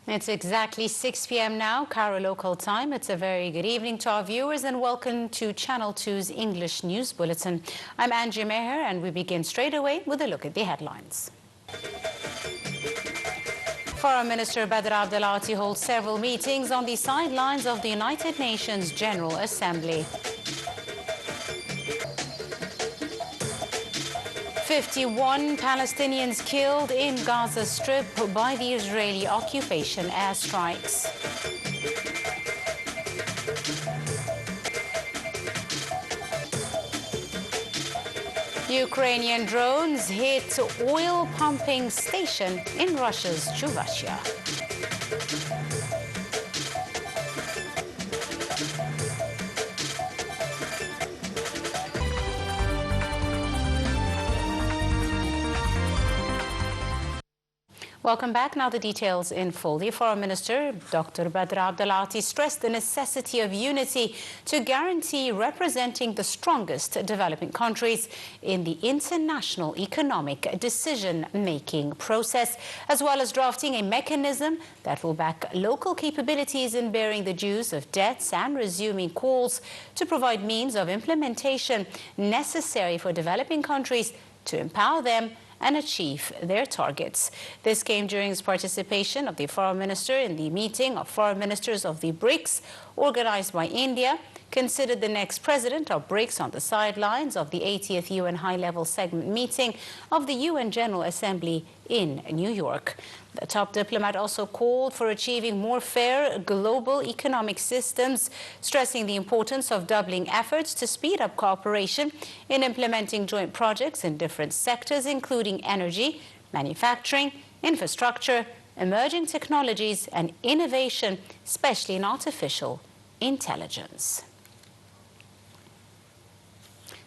It's exactly 6 p.m. now, Cairo local time. It's a very good evening to our viewers and welcome to Channel 2's English News Bulletin. I'm Angie Meher and we begin straight away with a look at the headlines. Foreign Minister Badr Abdelati holds several meetings on the sidelines of the United Nations General Assembly. 51 Palestinians killed in Gaza Strip by the Israeli occupation airstrikes. Ukrainian drones hit oil pumping station in Russia's Chuvashia. Welcome back. Now the details in full. The Foreign Minister, Dr. Badr Abdelati, stressed the necessity of unity to guarantee representing the strongest developing countries in the international economic decision-making process, as well as drafting a mechanism that will back local capabilities in bearing the dues of debts and resuming calls to provide means of implementation necessary for developing countries to empower them and achieve their targets. This came during his participation of the Foreign Minister in the meeting of Foreign Ministers of the BRICS, organized by India, considered the next president of BRICS on the sidelines of the 80th UN high-level segment meeting of the UN General Assembly in New York. The top diplomat also called for achieving more fair global economic systems, stressing the importance of doubling efforts to speed up cooperation in implementing joint projects in different sectors, including energy, manufacturing, infrastructure, emerging technologies, and innovation, especially in artificial intelligence.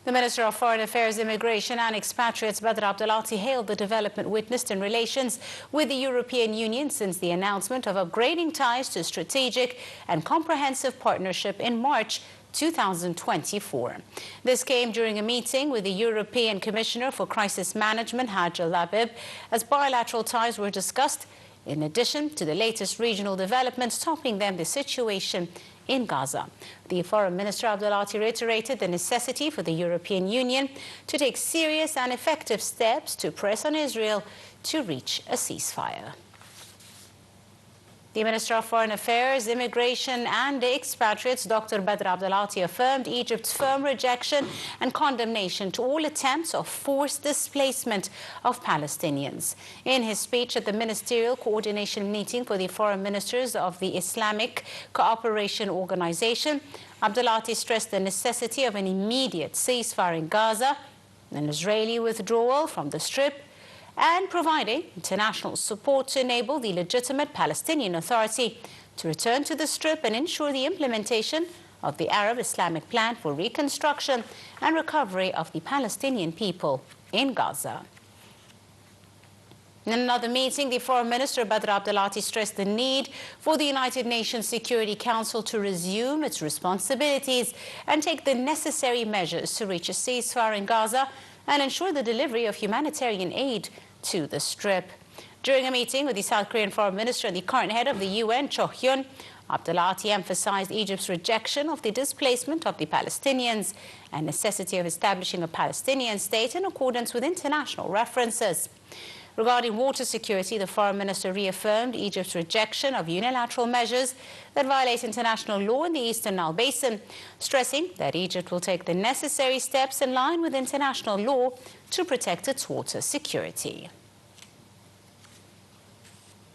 The Minister of Foreign Affairs, Immigration and Expatriates, Badr Abdelati, hailed the development witnessed in relations with the European Union since the announcement of upgrading ties to strategic and comprehensive partnership in March 2024. This came during a meeting with the European Commissioner for Crisis Management, Haj Al-Labib, as bilateral ties were discussed, in addition to the latest regional developments, topping them the situation in Gaza. The Foreign Minister Abdelati reiterated the necessity for the European Union to take serious and effective steps to press on Israel to reach a ceasefire. The Minister of Foreign Affairs, Immigration and Expatriates, Dr. Badr Abdelati, affirmed Egypt's firm rejection and condemnation to all attempts of forced displacement of Palestinians. In his speech at the Ministerial Coordination Meeting for the Foreign Ministers of the Islamic Cooperation Organization, Abdelati stressed the necessity of an immediate ceasefire in Gaza, an Israeli withdrawal from the Strip, and providing international support to enable the legitimate Palestinian Authority to return to the Strip and ensure the implementation of the Arab Islamic Plan for reconstruction and recovery of the Palestinian people in Gaza. In another meeting, the Foreign Minister Badr Abdelati stressed the need for the United Nations Security Council to resume its responsibilities and take the necessary measures to reach a ceasefire in Gaza and ensure the delivery of humanitarian aid to the Strip. During a meeting with the South Korean Foreign Minister and the current head of the UN, Cho Hyun, Abdelati emphasized Egypt's rejection of the displacement of the Palestinians and necessity of establishing a Palestinian state in accordance with international references. Regarding water security, the Foreign Minister reaffirmed Egypt's rejection of unilateral measures that violate international law in the Eastern Nile Basin, stressing that Egypt will take the necessary steps in line with international law to protect its water security.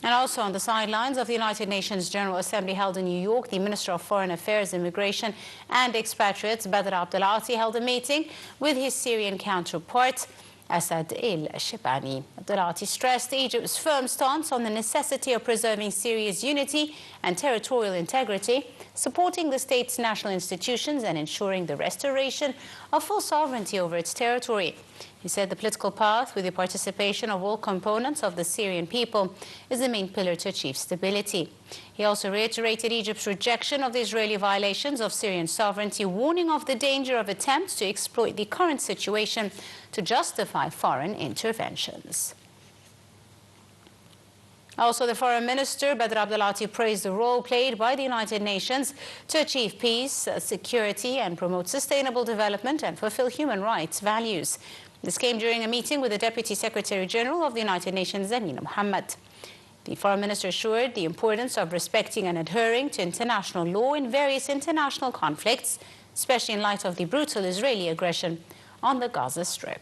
And also on the sidelines of the United Nations General Assembly held in New York, the Minister of Foreign Affairs, Immigration and Expatriates, Badr Abdelati, held a meeting with his Syrian counterpart, Asad el-Shibani. Abdelati stressed Egypt's firm stance on the necessity of preserving Syria's unity and territorial integrity, supporting the state's national institutions and ensuring the restoration of full sovereignty over its territory. He said the political path, with the participation of all components of the Syrian people, is the main pillar to achieve stability. He also reiterated Egypt's rejection of the Israeli violations of Syrian sovereignty, warning of the danger of attempts to exploit the current situation to justify foreign interventions. Also, the Foreign Minister, Badr Abdulati, praised the role played by the United Nations to achieve peace, security, and promote sustainable development and fulfill human rights values. This came during a meeting with the Deputy Secretary General of the United Nations, Amina Mohammed. The Foreign Minister assured the importance of respecting and adhering to international law in various international conflicts, especially in light of the brutal Israeli aggression on the Gaza Strip.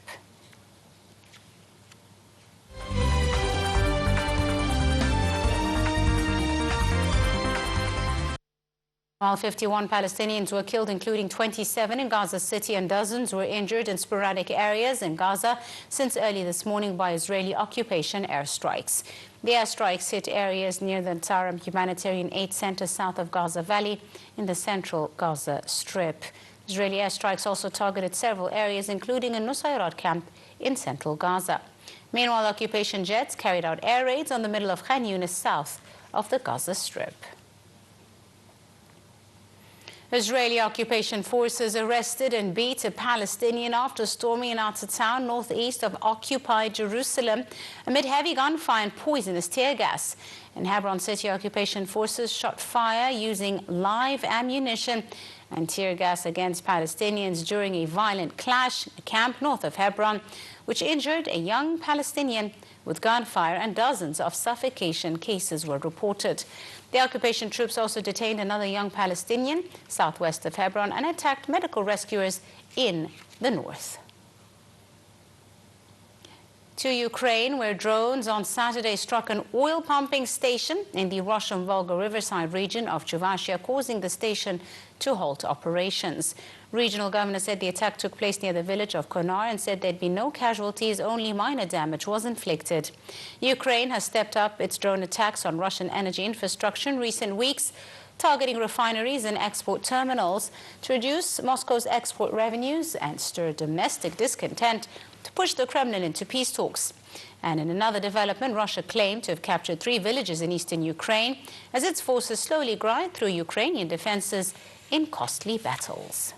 While 51 Palestinians were killed, including 27 in Gaza City, and dozens were injured in sporadic areas in Gaza since early this morning by Israeli occupation airstrikes. The airstrikes hit areas near the Tarim Humanitarian Aid Center south of Gaza Valley in the central Gaza Strip. Israeli airstrikes also targeted several areas, including a Nusayrat camp in central Gaza. Meanwhile, occupation jets carried out air raids on the middle of Khan Yunis south of the Gaza Strip. Israeli occupation forces arrested and beat a Palestinian after storming an outer town northeast of occupied Jerusalem amid heavy gunfire and poisonous tear gas. In Hebron city, occupation forces shot fire using live ammunition and tear gas against Palestinians during a violent clash in a camp north of Hebron, which injured a young Palestinian with gunfire, and dozens of suffocation cases were reported. The occupation troops also detained another young Palestinian southwest of Hebron and attacked medical rescuers in the north. To Ukraine, where drones on Saturday struck an oil pumping station in the Russian Volga riverside region of Chuvashia, causing the station to halt operations. Regional governor said the attack took place near the village of Konar and said there'd been no casualties, only minor damage was inflicted. Ukraine has stepped up its drone attacks on Russian energy infrastructure in recent weeks, targeting refineries and export terminals to reduce Moscow's export revenues and stir domestic discontent to push the Kremlin into peace talks. And in another development, Russia claimed to have captured 3 villages in eastern Ukraine as its forces slowly grind through Ukrainian defenses in costly battles.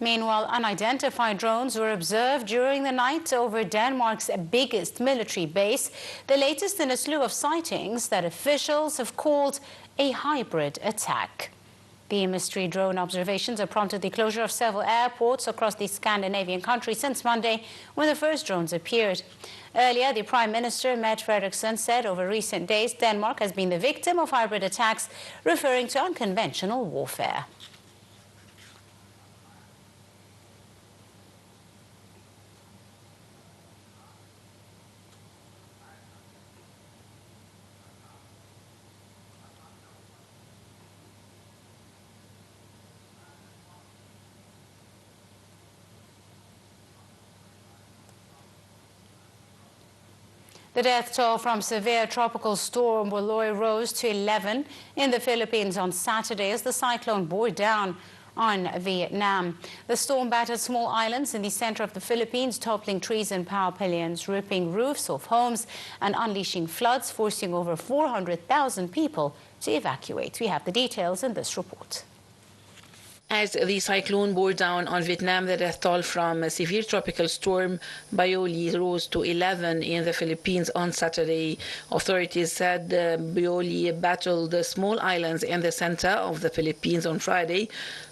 Meanwhile, unidentified drones were observed during the night over Denmark's biggest military base, the latest in a slew of sightings that officials have called a hybrid attack. The mystery drone observations have prompted the closure of several airports across the Scandinavian countries since Monday, when the first drones appeared. Earlier, the Prime Minister, Mette Frederiksen, said over recent days Denmark has been the victim of hybrid attacks, referring to unconventional warfare. The death toll from severe tropical storm Yoloi rose to 11 in the Philippines on Saturday as the cyclone bore down on Vietnam. The storm battered small islands in the center of the Philippines, toppling trees and power pylons, ripping roofs off homes and unleashing floods, forcing over 400,000 people to evacuate. We have the details in this report. As the cyclone bore down on Vietnam, the death toll from a severe tropical storm Yoloi rose to 11 in the Philippines on Saturday. Authorities said Yoloi battled the small islands in the center of the Philippines on Friday,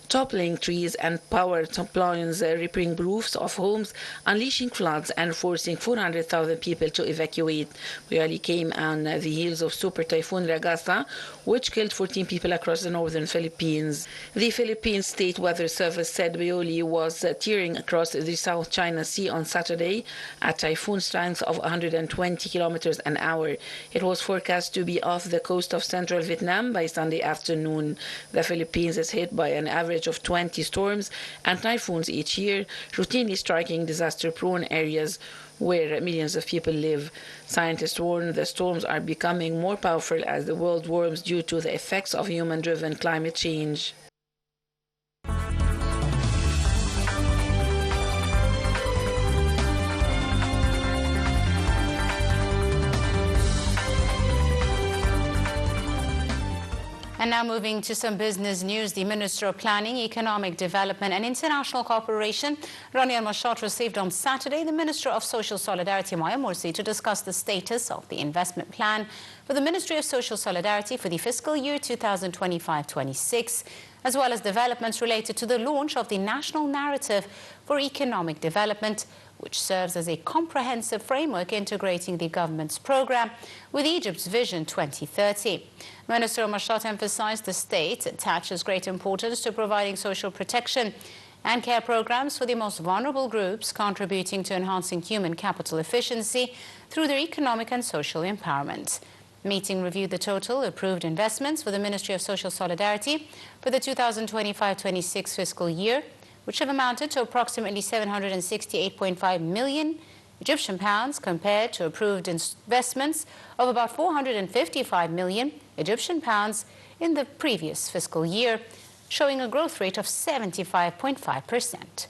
toppling trees and power pylons, ripping roofs of homes, unleashing floods, and forcing 400,000 people to evacuate. Yoloi came on the heels of Super Typhoon Ragasa, which killed 14 people across the northern Philippines. The Philippine State Weather Service said Yoloi was tearing across the South China Sea on Saturday at typhoon strength of 120 kilometers an hour. It was forecast to be off the coast of central Vietnam by Sunday afternoon. The Philippines is hit by an average of 20 storms and typhoons each year, routinely striking disaster-prone areas where millions of people live. Scientists warn the storms are becoming more powerful as the world warms due to the effects of human-driven climate change. And now moving to some business news, the Minister of Planning, Economic Development and International Cooperation, Rani Al-Mashat, received on Saturday the Minister of Social Solidarity, Maya Morsi, to discuss the status of the investment plan for the Ministry of Social Solidarity for the fiscal year 2025-26, as well as developments related to the launch of the National Narrative for Economic Development, which serves as a comprehensive framework integrating the government's program with Egypt's Vision 2030. Minister Mashat emphasized the state attaches great importance to providing social protection and care programs for the most vulnerable groups, contributing to enhancing human capital efficiency through their economic and social empowerment. The meeting reviewed the total approved investments for the Ministry of Social Solidarity for the 2025-26 fiscal year, which have amounted to approximately 768.5 million Egyptian pounds compared to approved investments of about 455 million Egyptian pounds in the previous fiscal year, showing a growth rate of 75.5%.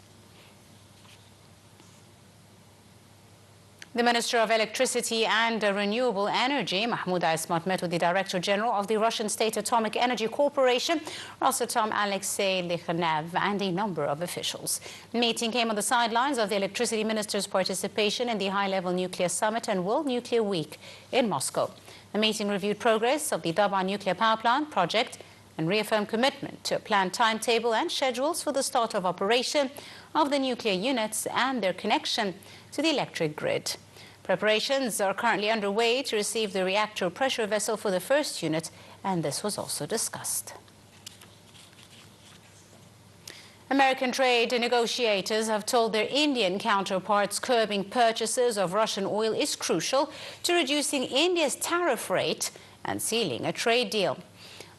The Minister of Electricity and Renewable Energy, Mahmoud Ismat, met with the Director General of the Russian State Atomic Energy Corporation, Rosatom Alexei Likhanev, and a number of officials. The meeting came on the sidelines of the Electricity Minister's participation in the High-Level Nuclear Summit and World Nuclear Week in Moscow. The meeting reviewed progress of the Daba nuclear power plant project and reaffirmed commitment to a planned timetable and schedules for the start of operation of the nuclear units and their connection to the electric grid. Preparations are currently underway to receive the reactor pressure vessel for the first unit, and this was also discussed. American trade negotiators have told their Indian counterparts curbing purchases of Russian oil is crucial to reducing India's tariff rate and sealing a trade deal.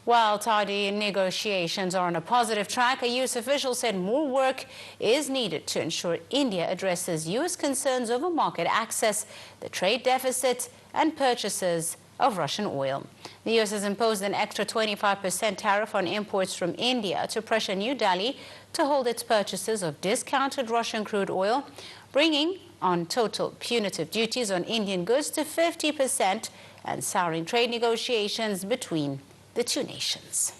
While tardy negotiations are on a positive track, a U.S. official said more work is needed to ensure India addresses U.S. concerns over market access, the trade deficit, and purchases of Russian oil. The U.S. has imposed an extra 25% tariff on imports from India to pressure New Delhi to hold its purchases of discounted Russian crude oil, bringing on total punitive duties on Indian goods to 50% and souring trade negotiations between the two nations.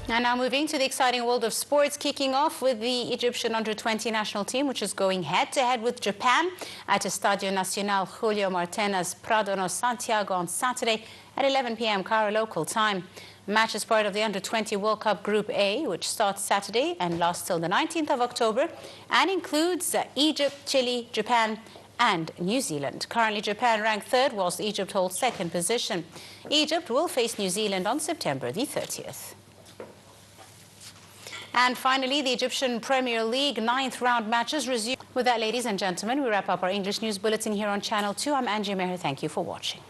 And now moving to the exciting world of sports, kicking off with the Egyptian under-20 national team, which is going head-to-head with Japan at Estadio Nacional Julio Martínez Prado no Santiago on Saturday at 11 p.m. Cairo local time. The match is part of the Under-20 World Cup Group A, which starts Saturday and lasts till the 19th of October, and includes Egypt, Chile, Japan, and New Zealand. Currently, Japan ranked third, whilst Egypt holds second position. Egypt will face New Zealand on September the 30th. And finally, the Egyptian Premier League 9th round matches resume. With that, ladies and gentlemen, we wrap up our English News Bulletin here on Channel 2. I'm Angie Meher. Thank you for watching.